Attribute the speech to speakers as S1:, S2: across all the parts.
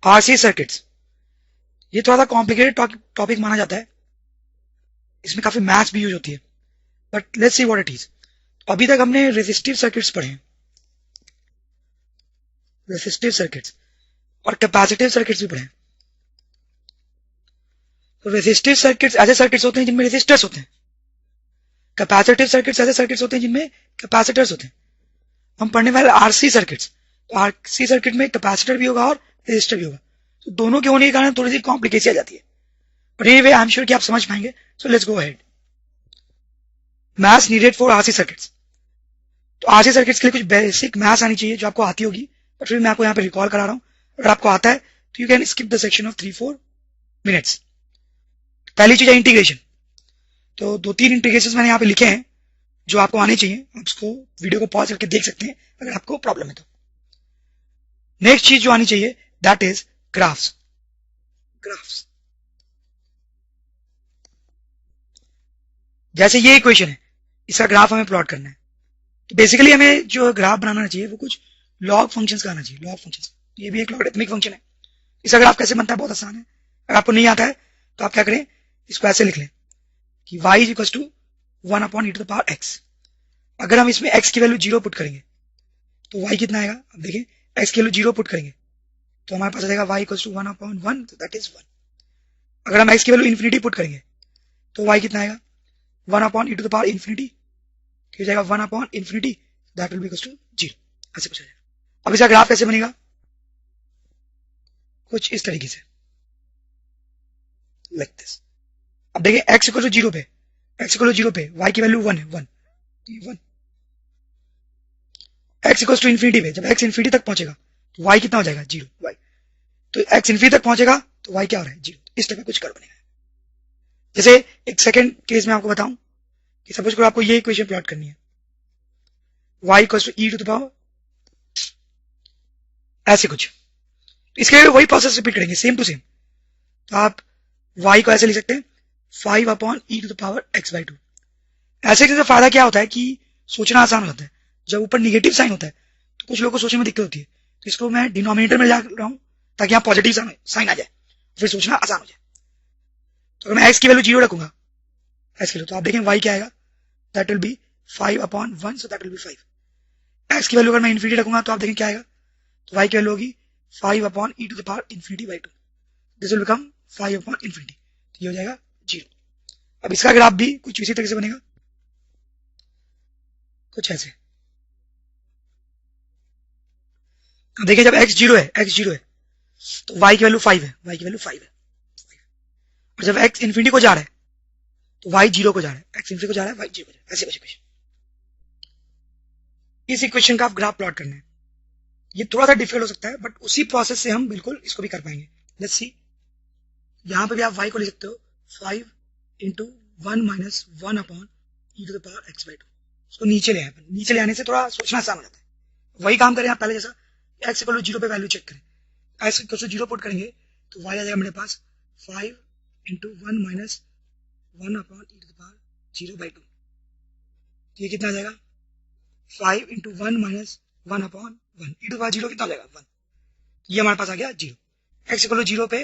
S1: RC circuits, ये थोड़ा सा कॉम्प्लिकेटेड टॉपिक माना जाता है, इसमें काफी मैथ्स भी यूज होती है, but let's see what it is. अभी तक हमने रेजिस्टिव सर्किट्स पढ़े हैं, रेजिस्टिव सर्किट्स, और कैपेसिटिव सर्किट्स भी पढ़े हैं। तो रेजिस्टिव सर्किट्स ऐसे सर्किट्स होते हैं जिनमें रेजिस्टर्स होते हैं, कैपेसिटिव सर्किट्स ऐसे सर्किट्स होते हैं जिनमें कैपेसिटर्स होते हैं। हम पढ़ने वाले आरसी सर्किट्स, तो आरसी सर्किट में कैपेसिटर भी होगा और रेजिस्टर भी होगा, तो दोनों के होने के कारण थोड़ी सी कॉम्प्लिकेसी आ जाती है, but anyway I am sure कि आप समझ पाएंगे। So let's go ahead. Maths needed for RC circuits, तो आरसी सर्किट्स के लिए कुछ बेसिक मैथ्स आनी चाहिए जो आपको आती होगी, बट फिर मैं आपको यहाँ पे रिकॉल करा रहा हूँ। अगर आपको आता है तो you can skip the section of 3-4 minutes. पहली चीज है इंटीग्रेशन, तो 2-3 इंटीग्रेशन मैंने यहाँ पे लिखे हैं जो आपको आने चाहिए, आप उसको वीडियो को पॉज करके देख सकते हैं अगर आपको प्रॉब्लम है तो। नेक्स्ट चीज जो आनी चाहिए दैट इज ग्राफ्स। ग्राफ्स जैसे ये इक्वेशन है, इसका ग्राफ हमें प्लॉट करना है, तो बेसिकली हमें जो ग्राफ बनाना चाहिए वो कुछ लॉग फंक्शंस का आना चाहिए। लॉग फंक्शंस, ये भी एक लॉगरिथमिक फंक्शन है। इसका ग्राफ कैसे बनता है बहुत आसान है, अगर आपको नहीं आता है तो आप क्या करें, इसको ऐसे लिख लें कि y is equal to 1/e⁻x। अगर हम इसमें x की वैल्यू 0 पुट करेंगे तो y कितना आएगा, अब देखें x की वैल्यू 0 पुट करेंगे तो हमारे पास आ जाएगा y इक्वल टू 1/1, तो दैट इज 1। अगर हम x की वैल्यू इन्फिनिटी पुट करेंगे तो y कितना आएगा, 1/e⁻∞, हो जाएगा 1/∞, that will be equal to 0, ऐसे कुछ आ जाएगा। अब इसका ग्राफ कैसे बनेगा, कुछ इस तरीके से, लाइक दिस। अब देखिए x इक्वल टू 0 पे, x इक्वल टू 0 पे y की वैल्यू 1 है, 1, 1। x इक्वल टू इन्फिनिटी पे, जब x इन्फिनिटी तक पहुंचेगा तो y कितना हो जाएगा, 0, y। तो x इन्फिनिटी तक पहुंचेगा तो y क्या हो रहा है, 0। इस तरह का कुछ कर्व बनेगा। जैसे एक सेकंड केस में आपको बताऊं कि सपोज करो आपको ये इक्वेशन प्लॉट करनी है, y इक्वल टू e⁻, ऐसे कुछ। इसके लिए वही प्रोसेस रिपीट करेंगे, सेम टू सेम। तो आप y को ऐसे लिख सकते हैं 5/e⁻x/2। ऐसे करने से फायदा क्या होता है कि सोचना आसान हो जाता है। जब ऊपर निगेटिव साइन होता है तो कुछ लोगों को सोचने में दिक्कत होती है, तो इसको मैं डिनोमिनेटर में जा रहा हूं ताकि यहाँ पॉजिटिव साइन आ जाए, फिर सोचना आसान हो जाए। तो अगर मैं x की वैल्यू 0 रखूंगा x की वैल्यू, तो आप देखें y क्या आएगा, that will B 5/1, so that will B 5। x की वैल्यू अगर मैं इन्फिनिटी रखूंगा तो आप देखें क्या आएगा, तो y की वैल्यू होगी 5/e⁻∞/2, दिस विल बिकम 5/∞, ये हो जाएगा 0। अब इसका ग्राफ भी कुछ इसी तरह से बनेगा, कुछ ऐसे। अब देखिए जब x 0 है तो y की वैल्यू 5 है, y की वैल्यू 5 है। और जब x इन्फिनिटी को जा रहा है तो y 0 को जा रहा है, x इन्फिनिटी को जा रहा है, y 0 को जा रहा है, ऐसे कुछ इक्वेशन। इस इक्वेशन का आप ग्राफ प्लॉट करना है। ये थोड़ा सा डिफिकल्ट हो सकता है बट उसी प्रोसेस से हम बिल्कुल इसको भी कर पाएंगे। लेट्स सी, यहां पे भी आप y को लिख सकते हो 5 × 1 - 1/e⁻x/2। उसको नीचे ले आए, नीचे ले आने से थोड़ा सोचना आसान हो जाता है। वही काम करें आप पहले जैसा, x इक्वल टू 0 पे वैल्यू चेक करें, x इक्वल टू 0 पुट करेंगे तो y आ जाएगा मेरे पास 5 × 1 - 1/e⁻0/2। तो ये कितना आ जाएगा, 5 × 1 - 1/1, e⁻0 कितना हो जाएगा, 1। ये हमारे पास आ गया 0। x इक्वल टू 0 पे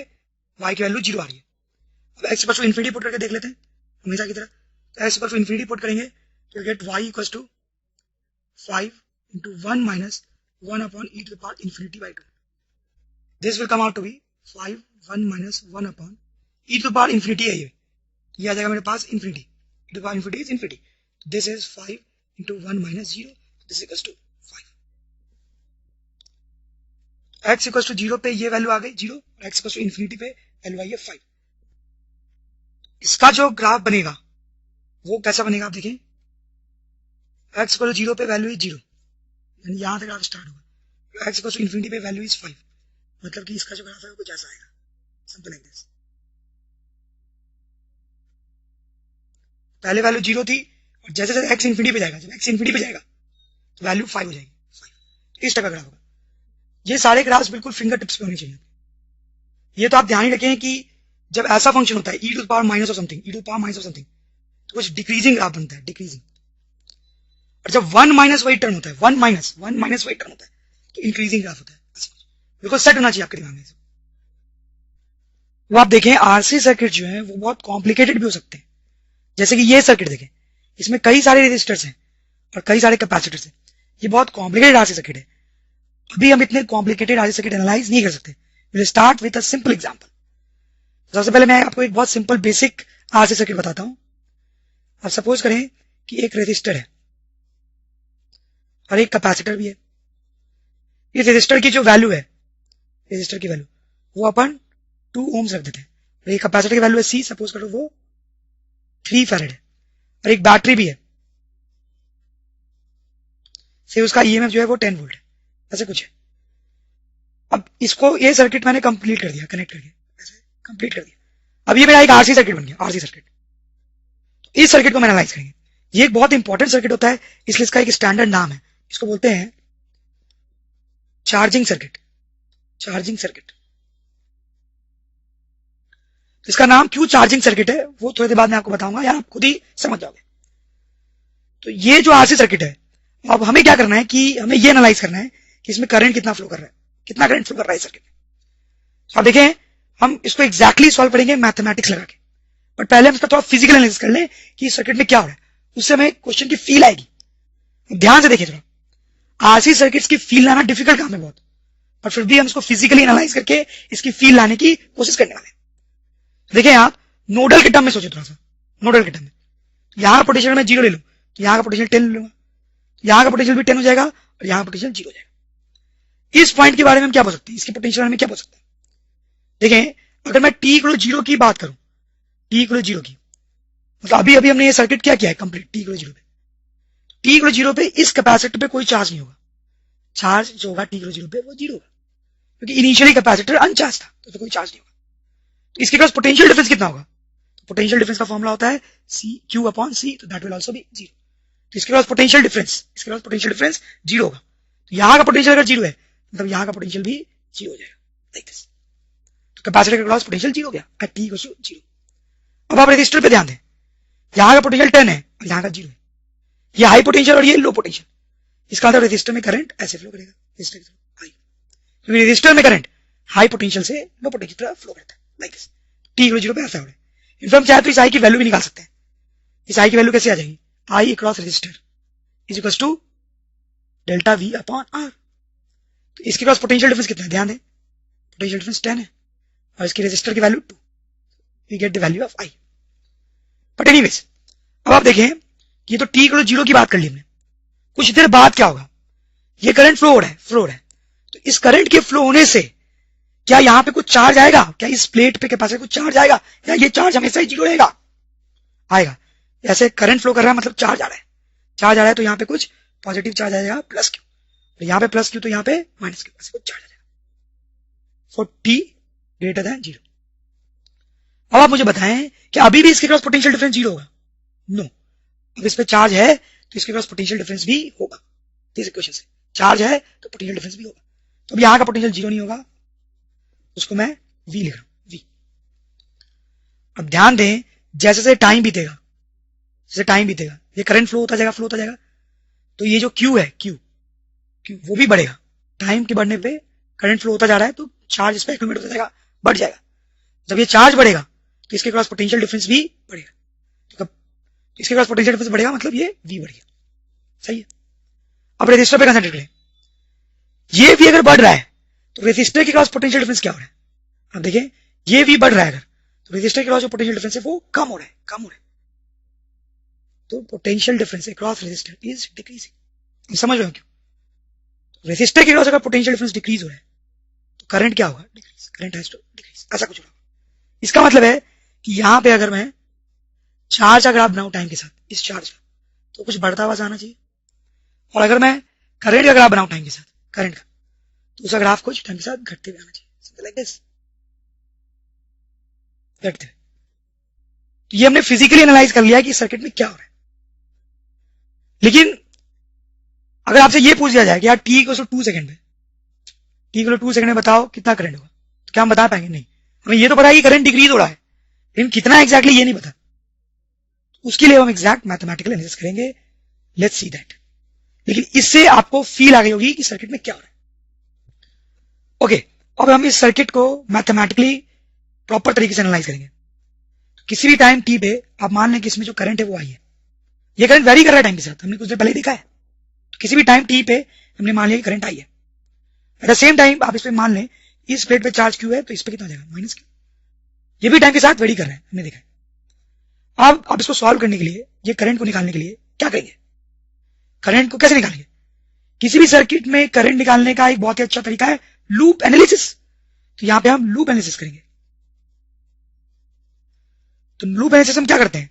S1: y की वैल्यू 0 आ रही है। अब x equal to infinity put करके देख लेते हैं हमेशा की तरह। तो x equal to infinity put करेंगे तो get y equal to 5 × 1 - 1/e⁻∞/2। This will come out to be 5 1 - 1/e⁻∞ है ये आ जाएगा मेरे पास infinity, e⁻∞ is infinity. This is 5 × 1 - 0, this equal to 5। x equal to 0 पे ये वैल्यू आ गई 0, और x इक्वल टू इन्फिनिटी पे वैल्यू आई है 5। इसका जो ग्राफ बनेगा वो कैसा बनेगा, आप देखिए x इक्वल टू 0 पे वैल्यू इज 0, यानी यहां से ग्राफ स्टार्ट होगा। x इक्वल टू इन्फिनिटी पे वैल्यू इज 5, मतलब कि इसका जो ग्राफ है वो कुछ ऐसा आएगा, समथिंग लाइक दिस। पहले वैल्यू 0 थी और जैसे जैसे x इन्फिनिटी पे जाएगा, जब x इन्फिनिटी पे जाएगा तो वैल्यू 5 हो जाएगी, 5। इस तरह का ग्राफ होगा। ये सारे ग्राफ्स बिल्कुल फिंगर टिप्स पे होने चाहिए। ये तो आप ध्यान ही रखें कि जब ऐसा फंक्शन होता है e⁻⁻ समथिंग, e⁻⁻ तो कुछ डिक्रीजिंग ग्राफ बनता है, डिक्रीजिंग। और जब 1 - वही टर्म होता है, 1 - वही टर्म होता है तो इंक्रीजिंग ग्राफ होता है। बिल्कुल सेट होना चाहिए आपके दिमाग में। वो आप देखें आरसी सर्किट जो है वो बहुत कॉम्प्लिकेटेड भी हो सकते हैं। जैसे कि ये सर्किट देखें, इसमें कई सारे रेजिस्टर्स हैं और कई सारे कैपेसिटर्स हैं। ये बहुत कॉम्प्लिकेटेड आरसी सर्किट है। अभी हम इतने कॉम्प्लिकेटेड आरसी सर्किट एनालाइज नहीं कर सकते। Will start with a simple example. सबसे पहले मैं आपको एक बहुत सिंपल बेसिक आरसी सर्किट बताता हूं। अब सपोज करें कि एक रेजिस्टर है और एक कैपेसिटर भी है। इस रेजिस्टर की जो वैल्यू है, रेजिस्टर की वैल्यू वो अपन 2 ओम्स रख देते हैं। और ये कैपेसिटर की वैल्यू है C, सपोज करो वो 3 फैरेड है। और एक बैटरी भी है, से उसका ईएमएफ जो है वो 10 वोल्ट है, ऐसे कुछ है। अब इसको ये सर्किट मैंने कंप्लीट कर दिया, कनेक्ट करके ऐसे कंप्लीट कर दिया। अब ये मेरा एक आरसी सर्किट बन गया, आरसी सर्किट। तो इस सर्किट को मैं एनालाइज करेंगे। ये एक बहुत इंपॉर्टेंट सर्किट होता है, इसलिए इसका एक स्टैंडर्ड नाम है। इसको बोलते हैं चार्जिंग सर्किट। Charging circuit. इसका नाम क्यों चार्जिंग सर्किट है वो थोड़ी देर बाद मैं आपको बताऊंगा, या आप खुद ही समझ जाओगे। तो ये जो आरसी सर्किट है, अब हमें क्या करना है कि हमें ये एनालाइज करना है कि इसमें करंट कितना फ्लो कर रहा है, कितना करंट फ्लो कर रहा है सर्किट में। अब देखें, हम इसको एग्जैक्टली सॉल्व करेंगे मैथमेटिक्स लगा के, बट पहले हम इसका थोड़ा फिजिकल एनालिसिस कर लें कि इस सर्किट में क्या हो रहा है, उससे हमें क्वेश्चन की फील आएगी। ध्यान से देखिए थोड़ा, आरसी सर्किट्स की फील लाना डिफिकल्ट काम है बहुत, पर फिर भी हम इसको फिजिकली एनालाइज करके इसकी फील लाने की कोशिश करने वाले हैं। देखिए आप नोडल के टर्म में सोचिए थोड़ा सा, नोडल के टर्म में। यहां का पोटेंशियल मैं 0 ले लूं तो यहां का पोटेंशियल 10 ले लूंगा, यहां का पोटेंशियल भी 10 हो जाएगा और यहां का पोटेंशियल 0 हो जाएगा। इस पॉइंट के बारे में हम क्या बोल सकते हैं, इसके पोटेंशियल में क्या बोल सकते हैं? देखें, अगर मैं t इक्वल 0 की बात करूं, t इक्वल 0 की, मतलब अभी अभी हमने ये सर्किट क्या किया है कंप्लीट, t इक्वल 0 पे। t इक्वल 0 पे इस कैपेसिटर पे कोई चार्ज नहीं होगा। चार्ज जो होगा t इक्वल 0 पे वो 0 होगा, क्योंकि इनिशियली कैपेसिटर अनचार्ज था, तो कोई चार्ज नहीं होगा। तो इसके पास पोटेंशियल डिफरेंस कितना होगा? पोटेंशियल डिफरेंस का फॉर्मूला होता है q अपॉन c, तो दैट विल आल्सो बी 0। तो इसके पास पोटेंशियल डिफरेंस, इसके पास पोटेंशियल डिफरेंस 0 होगा। तो यहां का पोटेंशियल अगर 0 है मतलब यहां का पोटेंशियल भी 0 हो जाएगा, लाइक दिस। तो कैपेसिटर के क्रॉस पोटेंशियल 0 हो गया एट t इक्वल टू 0। अब आप रेजिस्टर पे ध्यान दें, यहां का पोटेंशियल 10 है और यहां का 0 है। ये हाई पोटेंशियल और ये लो पोटेंशियल। इसका मतलब रेजिस्टर में करंट ऐसे फ्लो करेगा, रेजिस्टर की तरफ हाई, क्योंकि रेजिस्टर में करंट हाई पोटेंशियल से लो पोटेंशियल तरफ फ्लो करता है, लाइक दिस। t इक्वल 0 पे ऐसा हो रहा है। इनफैक्ट हम चाहे तो इस i की वैल्यू भी निकाल सकते हैं। इस i की वैल्यू कैसे आ जाएगी? i cross resistor is equal to delta v upon r। तो इसके क्रॉस पोटेंशियल डिफरेंस कितना है, ध्यान दें, पोटेंशियल डिफरेंस 10 है और इसकी रेजिस्टर की value 2। We get the value of i। But anyways, अब आप देखें, ये तो t इक्वल 0 की बात कर ली हमने। कुछ देर बाद क्या होगा, ये करंट फ्लो हो रहा है, फ्लो हो रहा है। तो इस करंट के फ्लो होने से क्या यहां पे कुछ चार्ज आएगा? क्या इस प्लेट पे कैपेसिटर कुछ चार्ज आएगा, या ये चार्ज हमेशा ही 0 रहेगा? आएगा। ऐसे करंट फ्लो कर रहा है मतलब चार्ज आ रहा है, चार्ज आ रहा है तो यहाँ पे कुछ पॉजिटिव चार्ज आ जाएगा प्लस क्यू, और यहाँ पे प्लस क्यू तो यहाँ पे माइनस क्यू, ऐसे कुछ चार्ज आ जाएगा फॉर t ग्रेटर देन 0। अब आप मुझे बताएं कि अभी भी इसके क्रॉस पोटेंशियल डिफरेंस 0 होगा? नो। अब इस पे चार्ज है तो इसके क्रॉस पोटेंशियल डिफरेंस भी होगा। इस इक्वेशन से चार्ज है तो पोटेंशियल डिफरेंस भी होगा। तो अब यहाँ का पोटेंशियल 0 नहीं होगा, उसको मैं v लिख रहा हूं, v। अब ध्यान दें, जैसे जैसे टाइम बीतेगा, जैसे टाइम बीतेगा ये करंट फ्लो होता जाएगा, फ्लो होता जाएगा, तो ये जो Q है, Q वो भी बढ़ेगा। टाइम के बढ़ने पे करंट फ्लो होता जा रहा है तो चार्ज इस पे एक्यूमुलेट होता जाएगा, बढ़ जाएगा। जब ये चार्ज बढ़ेगा तो इसके क्रॉस पोटेंशियल डिफरेंस भी बढ़ेगा। तो इसके क्रॉस पोटेंशियल डिफरेंस बढ़ेगा मतलब ये v बढ़ गया, सही है। अब रेजिस्टर पे कंसंट्रेट करें, ये v अगर बढ़ रहा है तो रेजिस्टर के क्रॉस पोटेंशियल डिफरेंस क्या हो रहा है? अब देखिए, ये v बढ़ रहा है अगर, तो रेजिस्टर के क्रॉस जो पोटेंशियल डिफरेंस है वो कम हो रहा है, कम हो रहा है। तो potential difference across resistor is decreasing. समझ रहे हो क्यों? रेजिस्टर के क्रॉस अगर पोटेंशियल डिफरेंस डिक्रीज हो रहा है तो करंट क्या होगा? Decrease, current has to decrease, ऐसा कुछ होगा। इसका मतलब है कि यहां पे अगर मैं चार्ज का ग्राफ बनाऊं टाइम के साथ, इस चार्ज का, तो कुछ बढ़ता हुआ आना चाहिए, और अगर मैं करंट का ग्राफ बनाऊं टाइम के साथ, करंट का, तो उसका ग्राफ कुछ टाइम के साथ घटते हुए आना चाहिए, समथिंग लाइक दिस, घटते हुए। तो ये हमने फिजिकली एनालाइज कर लिया कि सर्किट में क्या हो रहा है। लेकिन अगर आपसे ये पूछ दिया जाए कि यार t इक्वल टू 2 सेकंड पे, t इक्वल टू 2 सेकंड में बताओ कितना करंट होगा, तो क्या हम बता पाएंगे? नहीं। हमें ये तो पता है कि करंट डिक्रीज हो रहा है, लेकिन कितना एग्जैक्टली ये नहीं पता। उसके लिए हम एग्जैक्ट मैथमेटिकल एनालिसिस करेंगे, लेट्स सी दैट। लेकिन इससे आपको फील आ गई होगी कि सर्किट में क्या हो रहा है। ओके, अब हम इस सर्किट को मैथमेटिकली प्रॉपर तरीके से एनालाइज करेंगे। तो किसी भी टाइम टी पे आप मान लें कि इसमें जो करंट है वो आई है, ये करंट वेरी कर रहा है टाइम के साथ, हमने कुछ देर पहले ही देखा है। तो किसी भी टाइम टी पे हमने मान लिया कि करंट आई है। एट द सेम टाइम आप इस पे मान लें इस प्लेट पे चार्ज क्यू है, तो इस पे कितना जाएगा, माइनस क्यू। ये भी टाइम के साथ वेरी कर रहा है, हमने देखा है। अब आप इसको सॉल्व करने के लिए, ये करंट को निकालने के लिए क्या करेंगे, करंट को कैसे निकालेंगे? किसी भी सर्किट में करंट निकालने का एक बहुत ही अच्छा तरीका है लूप एनालिसिस। तो यहां पे हम लूप एनालिसिस करेंगे। तो लूप एनालिसिस हम क्या करते हैं,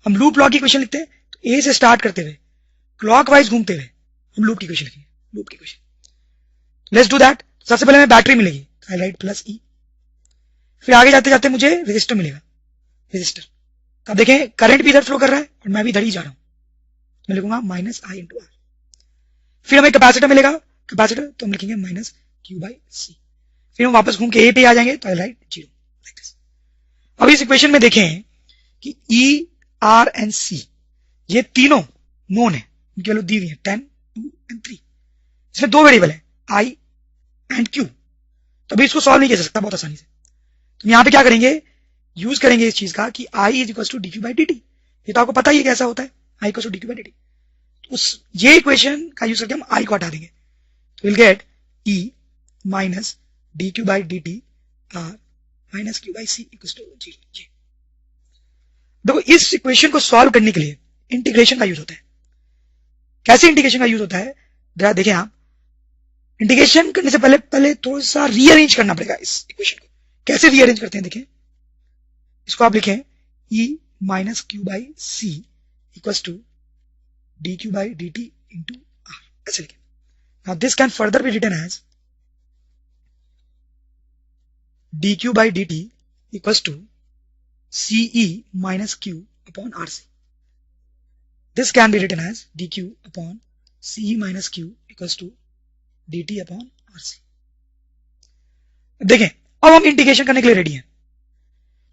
S1: हम लूप लॉ की इक्वेशन लिखते हैं। तो ए से स्टार्ट करते हुए क्लॉकवाइज घूमते हुए हम लूप की इक्वेशन लिखेंगे, लूप की इक्वेशन। Let's do that. सबसे पहले हमें बैटरी मिलेगी, आई राइट प्लस ई। फिर आगे जाते जाते मुझे रेजिस्टर मिलेगा, रेजिस्टर। अब देखें करंट भी इधर फ्लो कर रहा है और मैं भी इधर ही जा रहा हूं, मैं लिखूंगा माइनस आई इंटू आर। फिर हमें कैपेसिटर मिलेगा, कैपेसिटर, तो हम लिखेंगे माइनस क्यू बाई सी। फिर हम वापस घूम के ए पे आ जाएंगे, तो आई राइट 0 लाइक दिस। अब इस इक्वेशन में देखें कि ई आर एंड सी ये तीनों नोन है, इनकी वैल्यू दी हुई है 10, 2 एंड 3। इसमें दो वेरिएबल है आई एंड क्यू, तो अभी इसको सॉल्व नहीं किया जा सकता बहुत आसानी से। तो यहाँ पे क्या करेंगे, यूज करेंगे इस चीज का कि I is equal to D Q by D T. ये तो आपको पता ही है कैसा होता है, I equal to D Q by D T. उस ये इक्वेशन का यूज करके हम आई को हटा देंगे, तो will get e minus d Q by D t r minus Q by C equal to 0। देखो इस इक्वेशन को सॉल्व करने के लिए इंटीग्रेशन का यूज होता है। कैसे इंटीग्रेशन का यूज होता है, जरा देखें आप। इंटीग्रेशन करने से पहले थोड़ा सा रीअरेंज करना पड़ेगा इस इक्वेशन को। कैसे रीअरेंज करते हैं, देखें इसको आप लिखें E minus Q by C equal to D Q by D T into R, ऐसे लिखें। Now this can further be written as D Q by D T equal to CE minus Q upon RC. This can be written as dQ upon CE minus Q equals to dt upon RC. देखें अब हम integration करने के लिए ready हैं।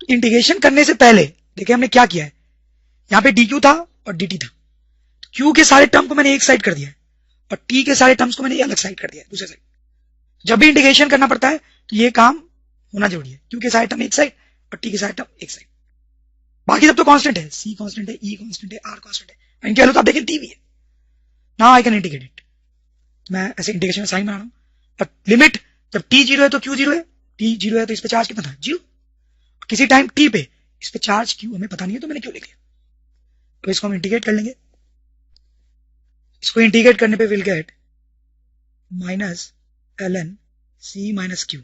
S1: तो integration करने से पहले देखें हमने क्या किया है, यहां पे dQ था और dt था। Q के सारे टर्म को मैंने एक साइड कर दिया है और T के सारे टर्म्स को मैंने अलग साइड कर दिया है, दूसरे साइड। जब भी इंटीग्रेशन करना पड़ता है तो ये काम होना जरूरी है। Q के सारे टर्म एक साइड और T के सारे टर्म एक साइड। बाकी सब तो कांस्टेंट है, C कांस्टेंट है, E कांस्टेंट है, R कांस्टेंट है, इनकी वैल्यू तो आप देखें दी हुई है। Now I can integrate it. मैं ऐसे इंटीग्रेशन में साइन बना रहा हूं, बट लिमिट जब T 0 है तो Q 0 है, T 0 है तो इस पे चार्ज कितना था 0। किसी टाइम T पे इस पे चार्ज Q हमें पता नहीं है, तो मैंने क्यों लिख लिया। तो इसको हम इंटीग्रेट कर लेंगे। इसको इंटीग्रेट करने पे will get minus ln C minus Q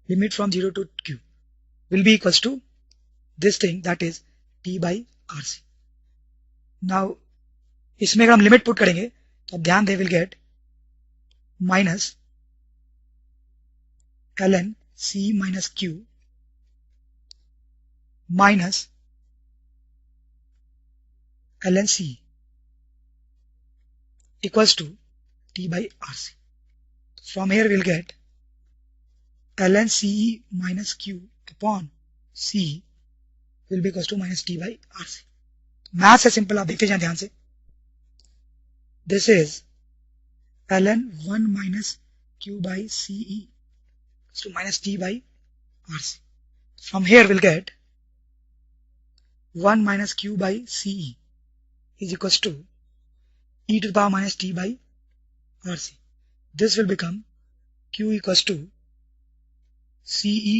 S1: limit from 0 to Q will be equals to this thing that is T by RC. Now इसमें अगर हम लिमिट पुट करेंगे तो अब ध्यान they will get minus ln C minus Q minus ln C equals to T by RC. From here we'll get ln CE minus Q upon C will be equals to minus T by RC. Maths है simple, आप देखते जाएं ध्यान से। This is ln 1 minus Q by CE to minus T by RC. From here we'll get 1 minus Q by CE is equals to e to the power minus T by RC. This will become Q equals to CE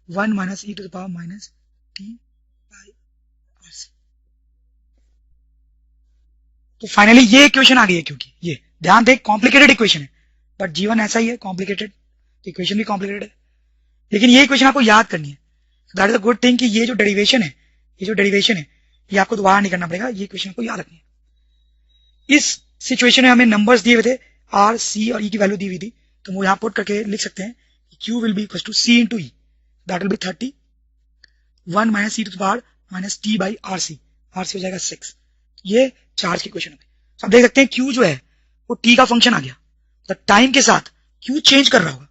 S1: 1 minus e to the power minus T by RC. तो finally ये equation आ गई है, क्योंकि ये ध्यान दे complicated equation है, but जीवन ऐसा ही है कॉम्प्लिकेटेड, इक्वेशन भी कॉम्प्लिकेटेड है, लेकिन ये इक्वेशन आपको याद करनी है। That is a good thing कि ये जो डेरिवेशन है ये आपको दोबारा नहीं करना पड़ेगा, ये इक्वेशन को याद रखनी है। इस सिचुएशन में हमें नंबर्स दिए हुए थे, आर सी और ई की वैल्यू दी हुई थी, तो वो यहाँ पुट करके लिख सकते हैं Q will be equal to C into e, that will be 30 1 minus e to the power minus T by RC हो जाएगा 6। ये चार्ज की इक्वेशन है। तो आप देख सकते हैं Q जो है वो T का फंक्शन आ गया, तो टाइम के साथ Q चेंज कर रहा होगा,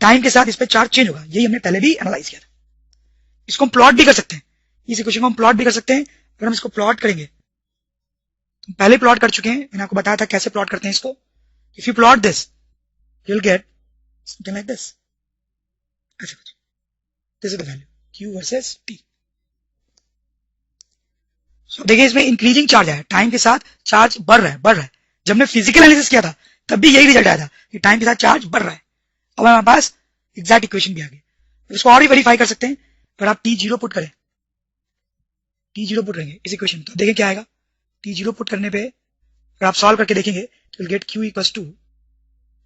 S1: टाइम के साथ इस पे चार्ज चेंज होगा। यही हमने पहले भी एनालाइज किया था। इसको हम प्लॉट भी कर सकते हैं, इस इक्वेशन को हम प्लॉट भी कर सकते हैं। अगर हम इसको प्लॉट करेंगे, तो पहले प्लॉट कर चुके हैं, मैंने आपको बताया था कैसे प्लॉट करते हैं इसको। If you plot this you will get something like this. ऐसा कुछ, this is the value Q versus T। देखिए इसमें इंक्रीजिंग चार्ज है, टाइम के साथ चार्ज बढ़ रहा है। जब हमने फिजिकल एनालिसिस किया था तब भी यही रिजल्ट आया था कि टाइम के साथ चार्ज बढ़ रहा है। अब हमारे पास एग्जैक्ट इक्वेशन भी आ गई, इसको और भी वेरीफाई कर सकते हैं। अगर आप T0 पुट करें, T0 पुट करेंगे इस इक्वेशन में, तो देखें क्या आएगा। T0 पुट करने पे अगर आप सॉल्व करके देखेंगे तो गेट Q इक्वल्स टू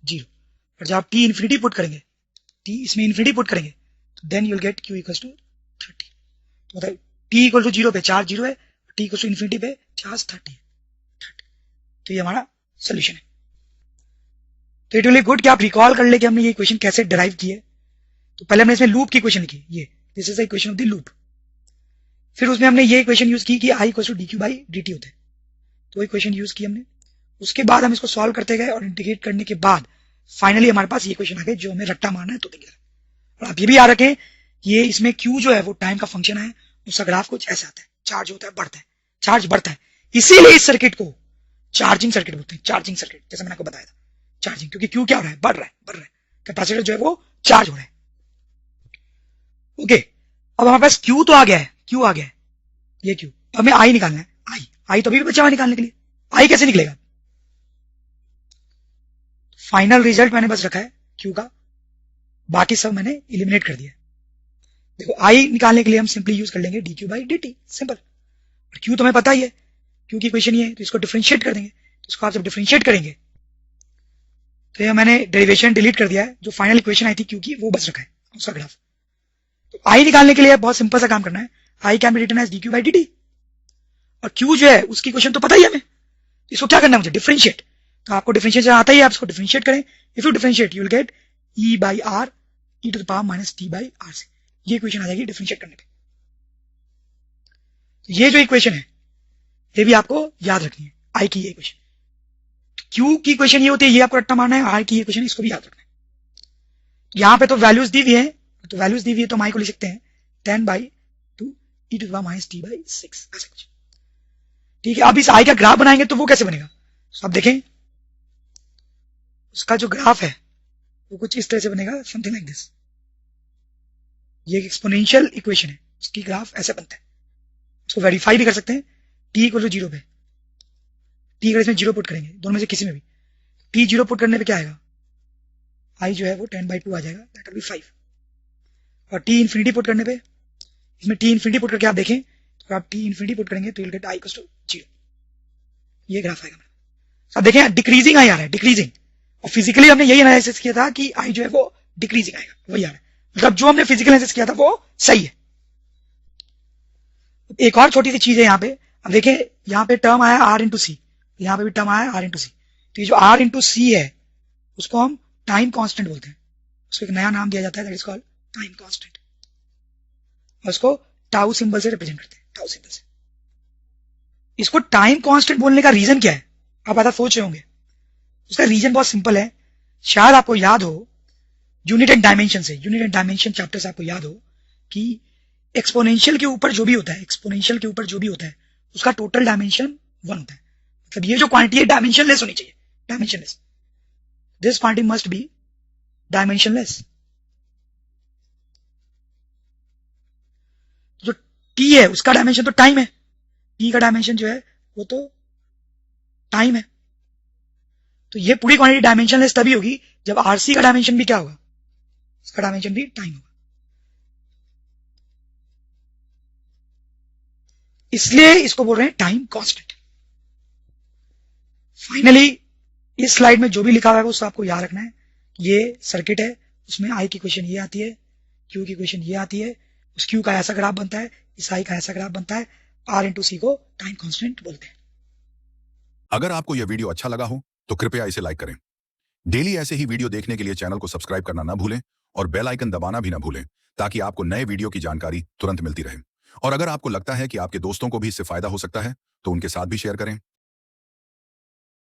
S1: 0। और जब आप T इन्फिनिटी पुट करेंगे, T इसमें इन्फिनिटी पुट करेंगे, तो then you'll get Q equals to 30। तो मतलब T इक्वल टू 0 पे चार्ज 0 है, T इक्वल टू इन्फिनिटी पे चार्ज 30 है। तो ये हमारा सोल्यूशन है। तो इट विल बी गुड कि आप रिकॉल कर ले कि हमने ये इक्वेशन कैसे डिराइव की है। तो पहले हमने इसमें लूप की इक्वेशन लिखी, ये this is the equation of the loop. फिर उसमें हमने ये इक्वेशन यूज की कि I equal to dq by dt होता है, तो इक्वेशन यूज की हमने। उसके बाद हम इसको सॉल्व करते गए और इंटीग्रेट करने के बाद फाइनली हमारे पास ये इक्वेशन आ गई जो हमें रट्टा मारना है तो दिख रहा है। और आप ये भी याद रखें, ये इसमें Q जो है वो टाइम का फंक्शन है, उसका ग्राफ कुछ ऐसा आता है, चार्ज होता है बढ़ता है, चार्ज बढ़ता है। इसीलिए इस सर्किट को चार्जिंग सर्किट बोलते हैं, चार्जिंग सर्किट, जैसे मैंने आपको बताया था चार्जिंग, क्योंकि Q क्या हो रहा है, बढ़ रहा है, कैपेसिटर जो है वो चार्ज हो रहा है। ओके, अब हमारे पास Q तो आ गया है, Q आ गया है, ये Q, हमें I निकालना है। I तो अभी भी बचा हुआ निकालने के लिए। I कैसे निकलेगा? फाइनल रिजल्ट मैंने बस रखा है Q का, बाकी सब मैंने इलिमिनेट कर दिया। देखो I निकालने के लिए हम सिंपली यूज कर लेंगे dq बाई dt, सिंपल। और Q तो हमें पता ही है, Q की इक्वेशन ये है, तो इसको डिफरेंशिएट कर देंगे। तो इसको आप जब डिफरेंशिएट करेंगे तो ये मैंने डेरिवेशन डिलीट कर दिया है, जो फाइनल इक्वेशन आई थी Q की वो बस रखा है, उसका ग्राफ। तो I निकालने के लिए बहुत सिंपल सा काम करना है, I can be written as dq by dt। और Q जो है उसकी इक्वेशन तो पता ही है हमें, इसको क्या करना है मुझे, डिफरेंशिएट। तो आपको डिफरेंशिएशन आता ही है, आप इसको डिफरेंशिएट करें। If you differentiate you will get e by r e to the power minus t by r से, ये इक्वेशन आ जाएगी डिफरेंशिएट करने पे। ये जो इक्वेशन है ये भी आपको याद रखनी है, I की ये इक्वेशन। Q की इक्वेशन ये होती है, ये आपको रट्टा मारना है, R की इक्वेशन इसको भी याद रखना है। यहाँ पे तो वैल्यूज दी हुई है, तो वैल्यूज दी हुई है तो हम I को लिख सकते हैं 10 by 2 e to the power minus t by 6, ऐसा कुछ। ठीक है, अब इस I का ग्राफ बनाएंगे तो वो कैसे बनेगा, तो आप देखें उसका जो ग्राफ है वो कुछ इस तरह से बनेगा, समथिंग लाइक दिस। ये एक एक्सपोनेंशियल इक्वेशन है, उसकी ग्राफ ऐसे बनता है। इसको वेरीफाई भी कर सकते हैं, t इक्वल टू 0 पे, t अगर इसमें 0 पुट करेंगे, दोनों में से किसी में भी t 0 पुट करने पे क्या आएगा, I जो है वो 10 बाई 2 आ जाएगा, दैट विल बी 5। और t इन्फिनिटी पुट करने पे, इसमें t इन्फिनिटी पुट करके आप देखें तो आप t इन्फिनिटी पुट करेंगे तो you will get I equal to 0। ये ग्राफ आएगा। अब देखें डिक्रीजिंग I आ रहा है, डिक्रीजिंग। और फिजिकली हमने यही एनालिसिस किया था कि I जो है वो डिक्रीजिंग आएगा, वही आ रहा है। मतलब जो हमने फिजिकल एनालिसिस किया था वो सही है। एक और छोटी सी चीज है यहाँ पे, अब देखें यहाँ पे टर्म आया R इंटू सी, यहाँ पे भी टर्म आया R इंटू सी। तो ये जो R इंटू सी है उसको हम टाइम कांस्टेंट बोलते हैं, उसको एक नया नाम दिया जाता है, that is called time constant. और उसको टाउ सिंबल से रिप्रेजेंट करते हैं, टाउ सिंबल से। इसको टाइम कांस्टेंट बोलने का रीजन क्या है, आप आधा सोच रहे होंगे। उसका रीजन बहुत सिंपल है, शायद आपको याद हो यूनिट एंड डायमेंशन से, यूनिट एंड डायमेंशन चैप्टर से आपको याद हो कि एक्सपोनेंशियल के ऊपर जो भी होता है, एक्सपोनेंशियल के ऊपर जो भी होता है उसका टोटल डायमेंशन 1 होता है। मतलब ये जो क्वांटिटी है डायमेंशनलेस होनी चाहिए, dimensionless. This quantity must be dimensionless. जो टी है उसका डायमेंशन तो टाइम है, टी का डायमेंशन जो है वो तो टाइम है। तो ये पूरी क्वांटिटी डायमेंशनलेस तभी होगी जब आरसी का डायमेंशन भी क्या होगा, इसका डायमेंशन भी टाइम होगा। इसलिए इसको बोल रहे हैं टाइम कांस्टेंट। फाइनली इस स्लाइड में जो भी लिखा हुआ है वो सब आपको याद रखना है। ये सर्किट है, उसमें आई की इक्वेशन ये आती है, क्यू की इक्वेशन ये आती है, उस क्यू का ऐसा ग्राफ बनता है, इस आई का ऐसा ग्राफ बनता है, आर इंटू सी को टाइम कांस्टेंट बोलते हैं।
S2: अगर आपको यह वीडियो अच्छा लगा हो तो कृपया इसे लाइक करें। डेली ऐसे ही वीडियो देखने के लिए चैनल को सब्सक्राइब करना ना भूलें और बेल आइकन दबाना भी ना भूलें, ताकि आपको नए वीडियो की जानकारी तुरंत मिलती रहे। और अगर आपको लगता है कि आपके दोस्तों को भी इससे फायदा हो सकता है तो उनके साथ भी शेयर करें।